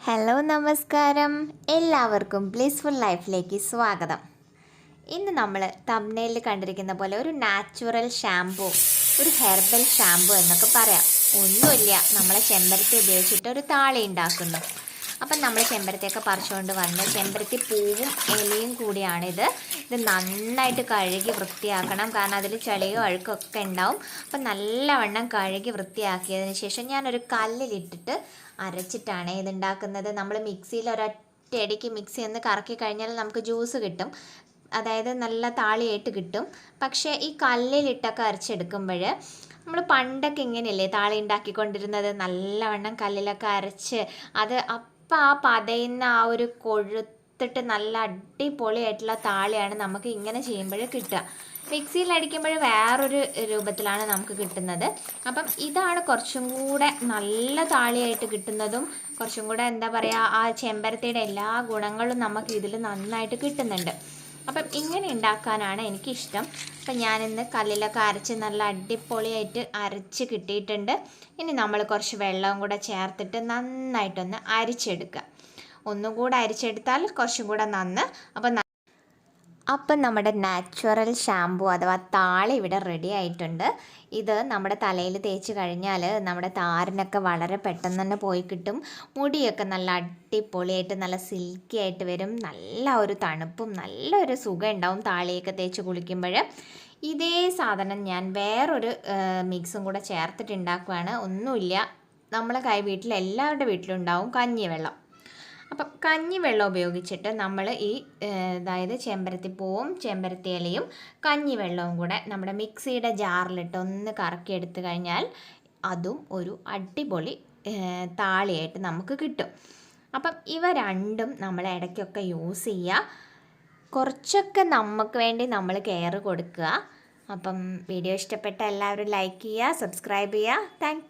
Hello നമസ്കാരം, എല്ലാവർക്കും blissful ലൈഫിലേക്ക് സ്വാഗതം. ഇന്ന് നമ്മൾ തംബ്നെയിലിൽ കണ്ടിരിക്കുന്ന പോലെ ഒരു നാച്ചുറൽ ഷാംപൂ, ഒരു ഹെർബൽ ഷാംപൂ എന്നൊക്കെ പറയാം. ഒന്നുമില്ല, നമ്മളെ ചെമ്പരത്തി ഉപയോഗിച്ചിട്ട് ഒരു താളി ഉണ്ടാക്കുന്നു. അപ്പം നമ്മൾ ചെമ്പരത്തിയൊക്കെ പറിച്ചുകൊണ്ട് വന്ന് ചെമ്പരത്തി പൂവും ഇലയും കൂടിയാണിത്. ഇത് നന്നായിട്ട് കഴുകി വൃത്തിയാക്കണം, കാരണം അതിൽ ചെളിയോ അഴുക്കൊക്കെ ഉണ്ടാവും. അപ്പം നല്ലവണ്ണം കഴുകി വൃത്തിയാക്കിയതിന് ശേഷം ഞാനൊരു കല്ലിലിട്ടിട്ട് അരച്ചിട്ടാണ് ഇതുണ്ടാക്കുന്നത്. നമ്മൾ മിക്സിയിൽ ഒരൊറ്റയടിക്ക് മിക്സി ഒന്ന് കറക്കി കഴിഞ്ഞാൽ നമുക്ക് ജ്യൂസ് കിട്ടും, അതായത് നല്ല താളിയായിട്ട് കിട്ടും. പക്ഷേ ഈ കല്ലിലിട്ടൊക്കെ അരച്ചെടുക്കുമ്പോൾ നമ്മൾ പണ്ടൊക്കെ ഇങ്ങനെയല്ലേ താളി ഉണ്ടാക്കിക്കൊണ്ടിരുന്നത്, നല്ലവണ്ണം കല്ലിലൊക്കെ അരച്ച് അത് അപ്പം ആ പതയുന്ന ആ ഒരു കൊഴുത്തിട്ട് നല്ല അടിപൊളിയായിട്ടുള്ള താളിയാണ് നമുക്ക് ഇങ്ങനെ ചെയ്യുമ്പോൾ കിട്ടുക. മിക്സിയിൽ അടിക്കുമ്പോൾ വേറൊരു രൂപത്തിലാണ് നമുക്ക് കിട്ടുന്നത്. അപ്പം ഇതാണ് കുറച്ചും കൂടെ നല്ല താളിയായിട്ട് കിട്ടുന്നതും, കുറച്ചും കൂടെ എന്താ പറയുക, ആ ചെമ്പരത്തിയുടെ എല്ലാ ഗുണങ്ങളും നമുക്ക് ഇതിൽ നന്നായിട്ട് കിട്ടുന്നുണ്ട്. അപ്പം ഇങ്ങനെ ഉണ്ടാക്കാനാണ് എനിക്കിഷ്ടം. അപ്പം ഞാനിന്ന് കല്ലിലൊക്കെ അരച്ച് നല്ല അടിപൊളിയായിട്ട് അരച്ച് കിട്ടിയിട്ടുണ്ട്. ഇനി നമ്മൾ കുറച്ച് വെള്ളവും കൂടെ ചേർത്തിട്ട് നന്നായിട്ടൊന്ന് അരിച്ചെടുക്കുക. ഒന്നുകൂടെ അരിച്ചെടുത്താൽ കുറച്ചും കൂടെ നന്ന്. അപ്പം നമ്മുടെ നാച്ചുറൽ ഷാംപൂ അഥവാ താളി ഇവിടെ റെഡി ആയിട്ടുണ്ട്. ഇത് നമ്മുടെ തലയിൽ തേച്ച് കഴിഞ്ഞാൽ നമ്മുടെ താരനൊക്കെ വളരെ പെട്ടെന്ന് തന്നെ പോയി കിട്ടും. മുടിയൊക്കെ നല്ല അടിപൊളിയായിട്ട് നല്ല സിൽക്കി ആയിട്ട് വരും. നല്ല ഒരു തണുപ്പും നല്ലൊരു സുഖം ഉണ്ടാവും താളിയൊക്കെ തേച്ച് കുളിക്കുമ്പോൾ. ഇതേ സാധനം ഞാൻ വേറൊരു മിക്സും കൂടെ ചേർത്തിട്ട് ഉണ്ടാക്കുകയാണ്. ഒന്നുമില്ല, നമ്മളെ വീട്ടിൽ എല്ലാവരുടെ വീട്ടിലും ഉണ്ടാവും കഞ്ഞിവെള്ളം. അപ്പം കഞ്ഞിവെള്ളം ഉപയോഗിച്ചിട്ട് നമ്മൾ അതായത് ചെമ്പരത്തിപ്പൂവും ചെമ്പരത്തി ഇലയും കഞ്ഞിവെള്ളവും കൂടെ നമ്മുടെ മിക്സിയുടെ ജാറിലിട്ട് ഒന്ന് കറക്കിയെടുത്ത് കഴിഞ്ഞാൽ അതും ഒരു അടിപൊളി താളിയായിട്ട് നമുക്ക് കിട്ടും. അപ്പം ഇവ രണ്ടും നമ്മൾ ഇടയ്ക്കൊക്കെ യൂസ് ചെയ്യുക. കുറച്ചൊക്കെ നമുക്ക് വേണ്ടി നമ്മൾ കെയർ കൊടുക്കുക. അപ്പം വീഡിയോ ഇഷ്ടപ്പെട്ട എല്ലാവരും ലൈക്ക് ചെയ്യുക, സബ്സ്ക്രൈബ് ചെയ്യുക. താങ്ക്